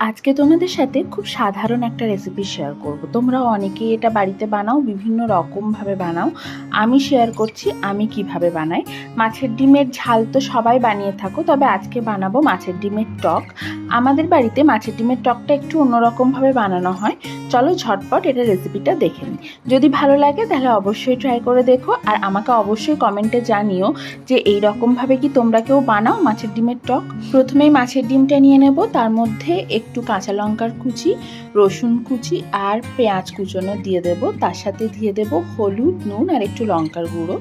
আজকে তোমাদের সাথে খুব সাধারণ একটা রেসিপি শেয়ার করব। তোমরা অনেকেই এটা বাড়িতে বানাও, বিভিন্ন রকমভাবে বানাও। আমি শেয়ার করছি আমি কিভাবে বানাই। মাছের ডিমের ঝাল তো সবাই বানিয়ে থাকো, তবে আজকে বানাবো মাছের ডিমের টক। আমাদের বাড়িতে মাছের ডিমের টকটা একটু অন্যরকমভাবে বানানো হয়। চলো ঝটপট এটা রেসিপিটা দেখে নিই। যদি ভালো লাগে তাহলে অবশ্যই ট্রাই করে দেখো, আর আমাকে অবশ্যই কমেন্টে জানিও যে এই রকমভাবে কি তোমরা কেউ বানাও মাছের ডিমের টক। প্রথমেই মাছের ডিমটা নিয়ে নেব, তার মধ্যে একটু কাঁচা লঙ্কার কুচি, রসুন কুচি আর পেঁয়াজ কুচনো দিয়ে দেব। তার সাথে দিয়ে দেব হলুদ, নুন আর একটু লঙ্কার গুঁড়ো,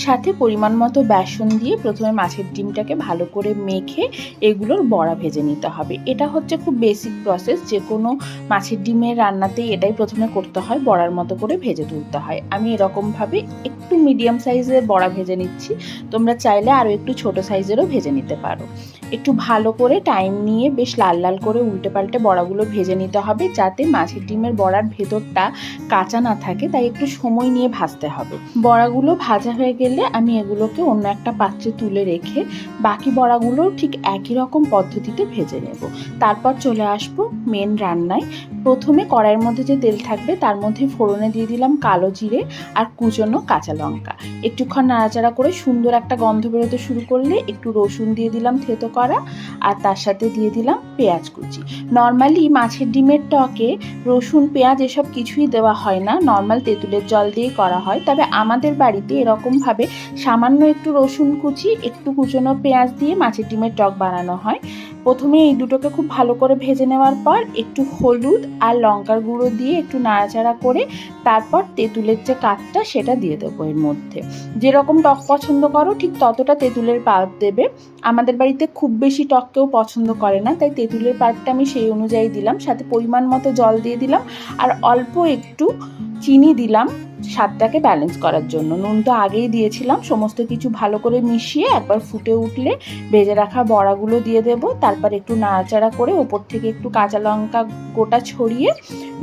সাথে পরিমাণ মতো বেসন দিয়ে প্রথমে মাছের ডিমটাকে ভালো করে মেখে এগুলোর বড়া ভেজে নিতে হবে। এটা হচ্ছে খুব বেসিক প্রসেস, যে কোনো মাছের ডিমের রান্নাতেই এটাই প্রথমে করতে হয়, বড়ার মতো করে ভেজে তুলতে হয়। আমি এরকমভাবে একটু মিডিয়াম সাইজের বড়া ভেজে নিচ্ছি, তোমরা চাইলে আরও একটু ছোট সাইজেরও ভেজে নিতে পারো। একটু ভালো করে টাইম নিয়ে বেশ লাল লাল করে উল্টে পাল্টে বড়াগুলো ভেজে নিতে হবে, যাতে মাছের ডিমের বড়ার ভেতরটা কাঁচা না থাকে, তাই একটু সময় নিয়ে ভাজতে হবে। বড়াগুলো ভাজা হয়ে গেলে আমি এগুলোকে অন্য একটা পাত্রে তুলে রেখে বাকি বড়াগুলো ঠিক একই রকম পদ্ধতিতে ভেজে নেব। তারপর চলে আসবো মেন রান্নায়। প্রথমে কড়াইয়ের মধ্যে যে তেল থাকবে তার মধ্যে ফোড়নে দিয়ে দিলাম কালো জিরে আর কুচনো কাঁচা লঙ্কা। একটুক্ষণ নাড়াচাড়া করে সুন্দর একটা গন্ধ বেরোতে শুরু করলে একটু রসুন দিয়ে দিলাম থেতো করা, আর তার সাথে দিয়ে দিলাম পেঁয়াজ কুচি। নর্মালি মাছের ডিমের টকে রসুন পেঁয়াজ এসব কিছুই দেওয়া হয় না, নর্মাল তেঁতুলের জল দিয়েই করা হয়। তবে আমাদের বাড়িতে এরকমভাবে সামান্য একটু রসুন কুচি, একটু কুচনো পেঁয়াজ দিয়ে মাছের ডিমের টক বানানো হয়। প্রথমে এই দুটোকে খুব ভালো করে ভেজে নেওয়ার পর একটু হলুদ আর লঙ্কার গুঁড়ো দিয়ে একটু নাড়াচাড়া করে তারপর তেঁতুলের যে কাঠটা সেটা দিয়ে দেবো এর মধ্যে। যেরকম টক পছন্দ করো ঠিক ততটা তেঁতুলের পাল্প দেবে। আমাদের বাড়িতে খুব বেশি টক কেউ পছন্দ করে না, তাই তেঁতুলের পাল্পটা আমি সেই অনুযায়ী দিলাম। সাথে পরিমাণ মতো জল দিয়ে দিলাম, আর অল্প একটু চিনি দিলাম স্বাদটাকে ব্যালেন্স করার জন্য। নুন তো আগেই দিয়েছিলাম। সমস্ত কিছু ভালো করে মিশিয়ে একবার ফুটে উঠলে ভেজে রাখা বড়াগুলো দিয়ে দেব। তারপর একটু নাড়াচাড়া করে ওপর থেকে একটু কাঁচা লঙ্কা গোটা ছড়িয়ে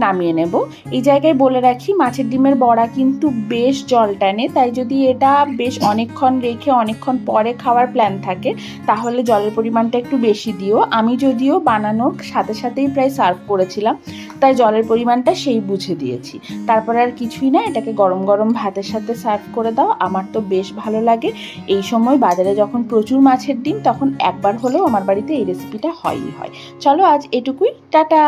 নামিয়ে নেব। এই জায়গায় বলে রাখি, মাছের ডিমের বড়া কিন্তু বেশ জল টানে, তাই যদি এটা বেশ অনেকক্ষণ রেখে অনেকক্ষণ পরে খাওয়ার প্ল্যান থাকে তাহলে জলের পরিমাণটা একটু বেশি দিও। আমি যদিও বানানোর সাথে সাথেই প্রায় সার্ভ করেছিলাম, তাই জলের পরিমাণটা সেই বুঝে দিয়েছি। তারপর আর কিছুই না, এটাকে গরম গরম ভাতের সাথে সার্ভ করে দাও। আমার তো বেশ ভালো লাগে। এই সময় বাজারে যখন প্রচুর মাছের ডিম, তখন একবার হলেও আমার বাড়িতে এই রেসিপিটা হয়ই হয়। চলো আজ এটুকুই, টাটা।